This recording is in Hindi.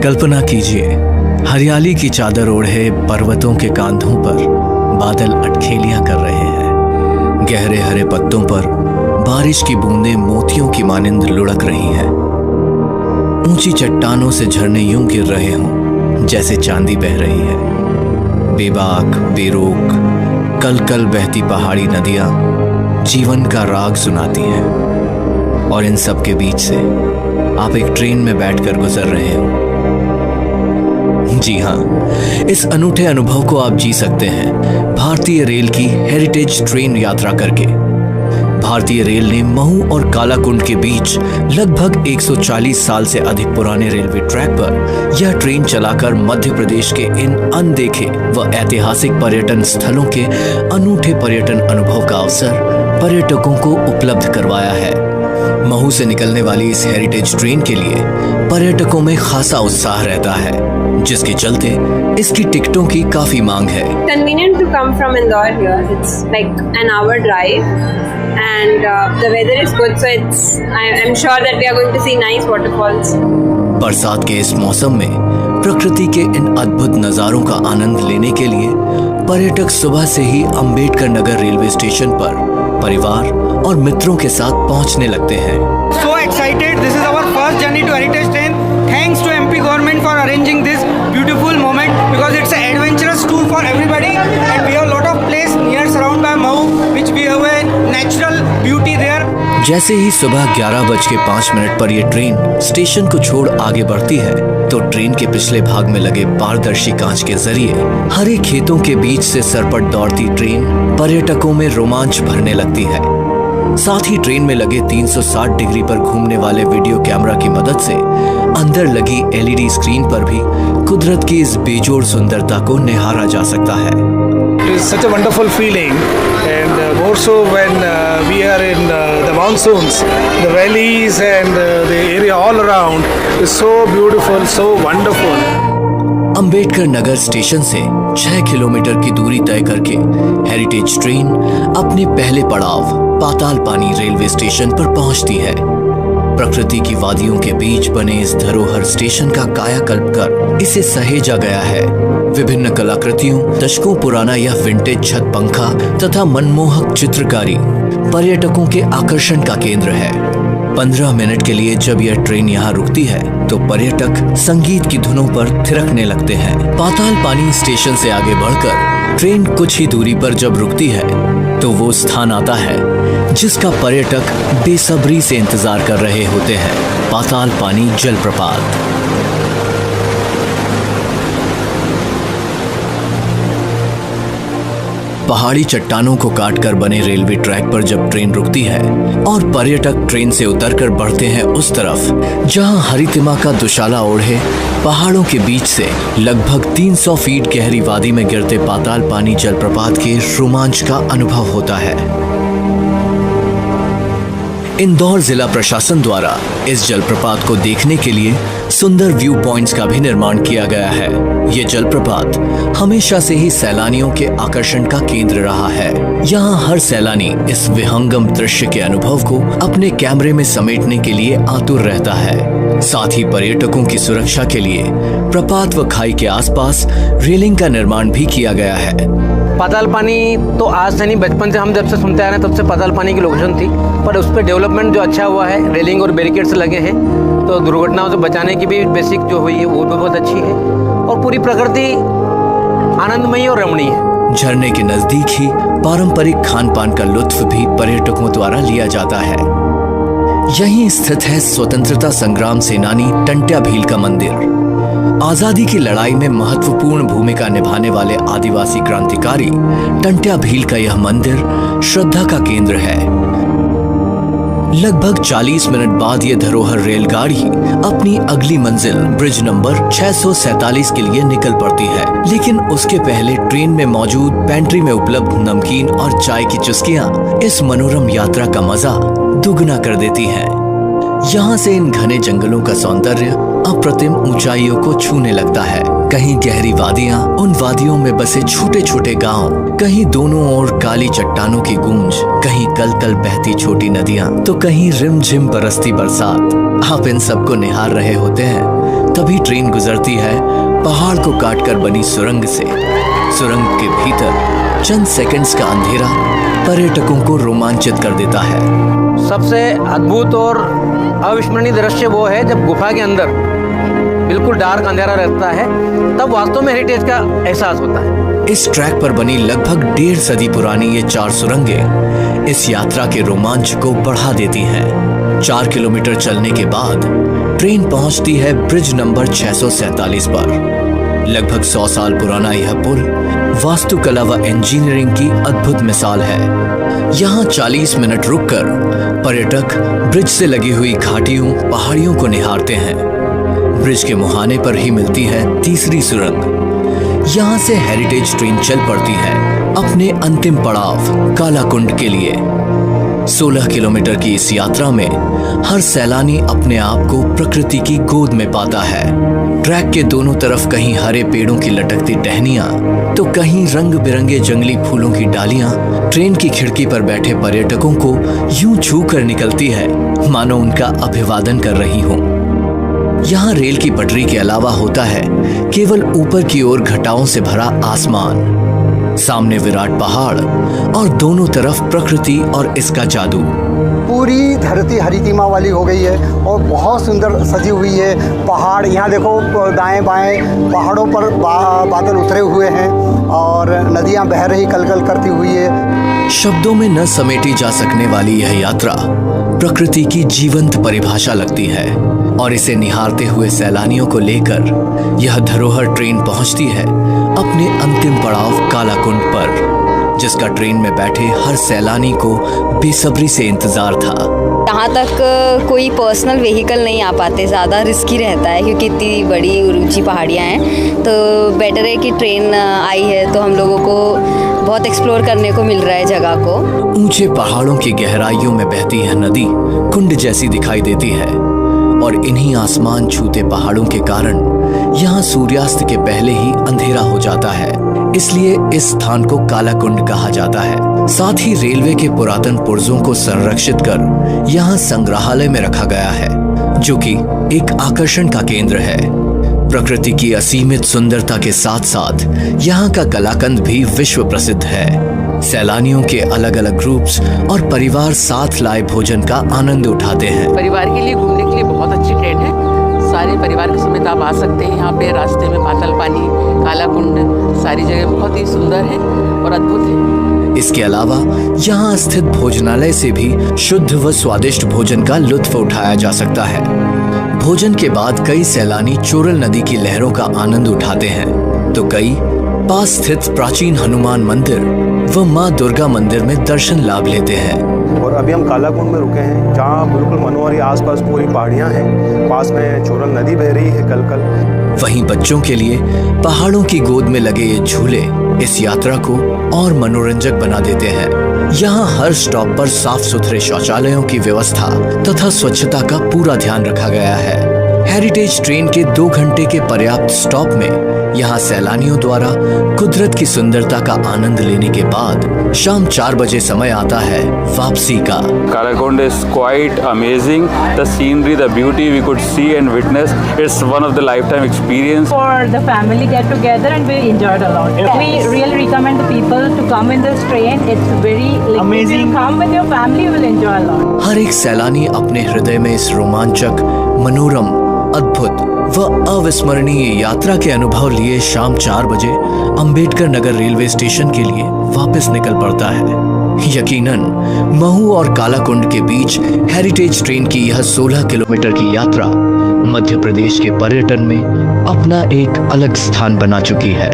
कल्पना कीजिए, हरियाली की चादर ओढ़े पर्वतों के कांधों पर बादल अटखेलियां कर रहे हैं। गहरे हरे पत्तों पर बारिश की बूंदें मोतियों की मानिंद लुढ़क रही हैं। ऊंची चट्टानों से झरने यूं गिर रहे हों जैसे चांदी बह रही है। बेबाक, बेरोक, कल कल बहती पहाड़ी नदियां जीवन का राग सुनाती हैं। और इन सब के बीच से आप एक ट्रेन में बैठकर गुजर रहे हो। जी हाँ, इस अनूठे अनुभव को आप जी सकते हैं भारतीय रेल की हेरिटेज ट्रेन यात्रा करके। भारतीय रेल ने महू और कालाकुंड के बीच लगभग 140 साल से अधिक पुराने रेलवे ट्रैक पर यह ट्रेन चलाकर मध्य प्रदेश के इन अनदेखे व ऐतिहासिक पर्यटन स्थलों के अनूठे पर्यटन अनुभव का अवसर पर्यटकों को उपलब्ध करवाया है। महू से निकलने वाली इस हेरिटेज ट्रेन के लिए पर्यटकों में खासा उत्साह रहता है, जिसके चलते इसकी टिकटों की काफी मांग है। Convenient to come from Indore here. It's like an hour drive, and the weather is good, so I'm sure that we are going to see nice waterfalls. बरसात के इस मौसम में प्रकृति के इन अद्भुत नजारों का आनंद लेने के लिए पर्यटक सुबह से ही अंबेडकर नगर रेलवे स्टेशन पर परिवार और मित्रों के साथ पहुंचने लगते हैं। So excited! This is our first journey to Heritage Train. Thanks to MP government for arranging this beautiful moment because it's an adventurous tour for everybody, and we have a lot of place near surround by Mahu, which we have a natural beauty there. जैसे ही सुबह 11:05 पर यह ट्रेन स्टेशन को छोड़ आगे बढ़ती है तो ट्रेन के पिछले भाग में लगे पारदर्शी कांच के जरिए हरे खेतों के बीच से सरपट दौड़ती ट्रेन पर्यटकों में रोमांच भरने लगती है। साथ ही ट्रेन में लगे 360 डिग्री पर घूमने वाले वीडियो कैमरा की मदद से अंदर लगी LED स्क्रीन पर भी कुदरत की इस बेजोड़ सुंदरता को निहारा जा सकता है। It is such a wonderful feeling, and more so when we are in the monsoons. The valleys and the area all around is so beautiful, so wonderful. Ambedkar Nagar station से 6 किलोमीटर की दूरी तय करके हेरिटेज ट्रेन अपने पहले पड़ाव पाताल पानी रेलवे स्टेशन पर पहुंचती है। प्रकृति की वादियों के बीच बने इस धरोहर स्टेशन का कायाकल्प कर इसे सहेजा गया है। विभिन्न कलाकृतियों, दशकों पुराना यह विंटेज छत पंखा तथा मनमोहक चित्रकारी पर्यटकों के आकर्षण का केंद्र है। 15 मिनट के लिए जब यह ट्रेन यहाँ रुकती है तो पर्यटक संगीत की धुनों पर थिरकने लगते हैं। पाताल पानी स्टेशन से आगे बढ़कर ट्रेन कुछ ही दूरी पर जब रुकती है तो वो स्थान आता है जिसका पर्यटक बेसब्री से इंतजार कर रहे होते हैं, पाताल पानी जलप्रपात। पहाड़ी चट्टानों को काटकर बने रेलवे ट्रैक पर जब ट्रेन रुकती है और पर्यटक ट्रेन से उतरकर बढ़ते हैं उस तरफ जहां हरितिमा का दुशाला ओढ़े पहाड़ों के बीच से लगभग 300 फीट गहरी वादी में गिरते पाताल पानी जलप्रपात के रोमांच का अनुभव होता है। इंदौर जिला प्रशासन द्वारा इस जलप्रपात को देखने के लिए सुंदर व्यू पॉइंट्स का भी निर्माण किया गया है। ये जलप्रपात हमेशा से ही सैलानियों के आकर्षण का केंद्र रहा है। यहाँ हर सैलानी इस विहंगम दृश्य के अनुभव को अपने कैमरे में समेटने के लिए आतुर रहता है। साथ ही पर्यटकों की सुरक्षा के लिए प्रपात व खाई के आसपास रेलिंग का निर्माण भी किया गया है। पाताल पानी तो आज से नहीं, बचपन से हम जब से सुनते आ रहे हैं तब से पाताल पानी की लोकेशन थी, पर उस पर डेवलपमेंट जो अच्छा हुआ है, रेलिंग और बैरिकेड्स लगे हैं, तो दुर्घटनाओं से बचाने की भी बेसिक जो हुई है वो भी बहुत अच्छी है और पूरी प्रकृति आनंदमयी और रमणीय है। झरने के नजदीक ही पारंपरिक खान पान का लुत्फ भी पर्यटकों द्वारा लिया जाता है। यहीं स्थित है स्वतंत्रता संग्राम सेनानी टंट्या भील का मंदिर। आजादी की लड़ाई में महत्वपूर्ण भूमिका निभाने वाले आदिवासी क्रांतिकारी टंट्या भील का यह मंदिर श्रद्धा का केंद्र है। लगभग 40 मिनट बाद ये धरोहर रेलगाड़ी अपनी अगली मंजिल ब्रिज नंबर 647 के लिए निकल पड़ती है, लेकिन उसके पहले ट्रेन में मौजूद पेंट्री में उपलब्ध नमकीन और चाय की चुस्कियां इस मनोरम यात्रा का मजा दुगना कर देती हैं। यहाँ से इन घने जंगलों का सौंदर्य अप्रतिम ऊंचाइयों को छूने लगता है। कहीं गहरी वादियां, उन वादियों में बसे छोटे छोटे गांव, कहीं दोनों ओर काली चट्टानों की गूंज, कहीं कल कल बहती छोटी नदियां, तो कहीं रिमझिम बरसती बरसात। आप इन सबको निहार रहे होते हैं तभी ट्रेन गुजरती है पहाड़ को काटकर बनी सुरंग से। सुरंग के भीतर चंद सेकंड्स का अंधेरा पर्यटकों को रोमांचित कर देता है। सबसे अद्भुत और अविस्मरणीय दृश्य वो है जब गुफा के अंदर बिल्कुल डार्क अंधेरा रहता है, तब वास्तव में हेरिटेज का एहसास होता है। इस ट्रैक पर बनी लगभग 1.5 सदी पुरानी ये 4 सुरंगें इस यात्रा के रोमांच को बढ़ा देती हैं। 4 किलोमीटर चलने के बाद ट्रेन पहुंचती है ब्रिज नंबर 647 पर। लगभग 100 साल पुराना यह पुल वास्तुकला व इंजीनियरिंग की अद्भुत मिसाल है। यहाँ 40 मिनट रुककर पर्यटक ब्रिज से लगी हुई घाटियों पहाड़ियों को निहारते हैं। ब्रिज के मुहाने पर ही मिलती है तीसरी सुरंग। यहाँ से हेरिटेज ट्रेन चल पड़ती है अपने अंतिम पड़ाव कालाकुंड के लिए। 16 किलोमीटर की इस यात्रा में हर सैलानी अपने आप को प्रकृति की गोद में पाता है। ट्रैक के दोनों तरफ कहीं हरे पेड़ों की लटकती टहनियां तो कहीं रंग बिरंगे जंगली फूलों की डालियां ट्रेन की खिड़की पर बैठे पर्यटकों को यूं छू कर निकलती है मानो उनका अभिवादन कर रही हो। यहाँ रेल की पटरी के अलावा होता है केवल ऊपर की ओर घटाओं से भरा आसमान, सामने विराट पहाड़ और दोनों तरफ प्रकृति और इसका जादू। पूरी धरती हरितिमा वाली हो गई है और बहुत सुंदर सजी हुई है। पहाड़ यहाँ देखो, दाएं बाएं पहाड़ों पर बादल उतरे हुए हैं और नदियाँ बह रही कलकल करती हुई है। शब्दों में न समेटी जा सकने वाली यह यात्रा प्रकृति की जीवंत परिभाषा लगती है और इसे निहारते हुए सैलानियों को लेकर यह धरोहर ट्रेन पहुंचती है अपने अंतिम पड़ाव कालाकुंड पर, जिसका ट्रेन में बैठे हर सैलानी को बेसब्री से इंतजार था। यहाँ तक कोई पर्सनल व्हीकल नहीं आ पाते, ज़्यादा रिस्की रहता है क्योंकि इतनी बड़ी ऊंची पहाड़ियाँ हैं। तो बेटर है कि ट्रेन आई है तो हम लोगों को बहुत एक्सप्लोर करने को मिल रहा है जगह को। ऊंचे पहाड़ों की गहराइयों में बहती है नदी कुंड जैसी दिखाई देती है और इन्हीं आसमान छूते पहाड़ों के कारण यहाँ सूर्यास्त के पहले ही अंधेरा हो जाता है, इसलिए इस स्थान को कालाकुंड कहा जाता है। साथ ही रेलवे के पुरातन पुर्जों को संरक्षित कर यहाँ संग्रहालय में रखा गया है, जो कि एक आकर्षण का केंद्र है। प्रकृति की असीमित सुंदरता के साथ साथ यहाँ का कलाकंद भी विश्व प्रसिद्ध है। सैलानियों के अलग अलग ग्रुप्स और परिवार साथ लाए भोजन का आनंद उठाते हैं। परिवार के लिए घूमने के लिए बहुत अच्छी ट्रेन है। सारे परिवार के समेत आप आ सकते हैं। यहाँ पे रास्ते में पाताल पानी, कालाकुंड, सारी जगह बहुत ही सुंदर है और अद्भुत है। इसके अलावा यहाँ स्थित भोजनालय से भी शुद्ध व स्वादिष्ट भोजन का लुत्फ उठाया जा सकता है। भोजन के बाद कई सैलानी चोरल नदी की लहरों का आनंद उठाते हैं तो कई पास स्थित प्राचीन हनुमान मंदिर व माँ दुर्गा मंदिर में दर्शन लाभ लेते हैं। और अभी हम कालाकुंड में रुके हैं, जहाँ बिल्कुल मनोहरी आसपास पूरी पहाड़ियाँ हैं, पास में चोरल नदी बह रही है कलकल। वहीं बच्चों के लिए पहाड़ों की गोद में लगे ये झूले इस यात्रा को और मनोरंजक बना देते हैं। यहाँ हर स्टॉप पर साफ सुथरे शौचालयों की व्यवस्था तथा स्वच्छता का पूरा ध्यान रखा गया है। हेरिटेज ट्रेन के 2 घंटे के पर्याप्त स्टॉप में यहाँ सैलानियों द्वारा कुदरत की सुंदरता का आनंद लेने के बाद शाम 4 बजे समय आता है वापसी का। Kalakonda is quite amazing. The scenery, the beauty we could see and witness. It's one of the lifetime experience. For the family get together and we enjoyed a lot. We really recommend the people to come in this train. It's very amazing. If you come with your family, you will enjoy a lot. हर एक सैलानी अपने हृदय में इस रोमांचक, मनोरम, अद्भुत व अविस्मरणीय यात्रा के अनुभव लिए शाम 4 बजे अंबेडकर नगर रेलवे स्टेशन के लिए वापस निकल पड़ता है। यकीनन महू और कालाकुंड के बीच हेरिटेज ट्रेन की यह 16 किलोमीटर की यात्रा मध्य प्रदेश के पर्यटन में अपना एक अलग स्थान बना चुकी है।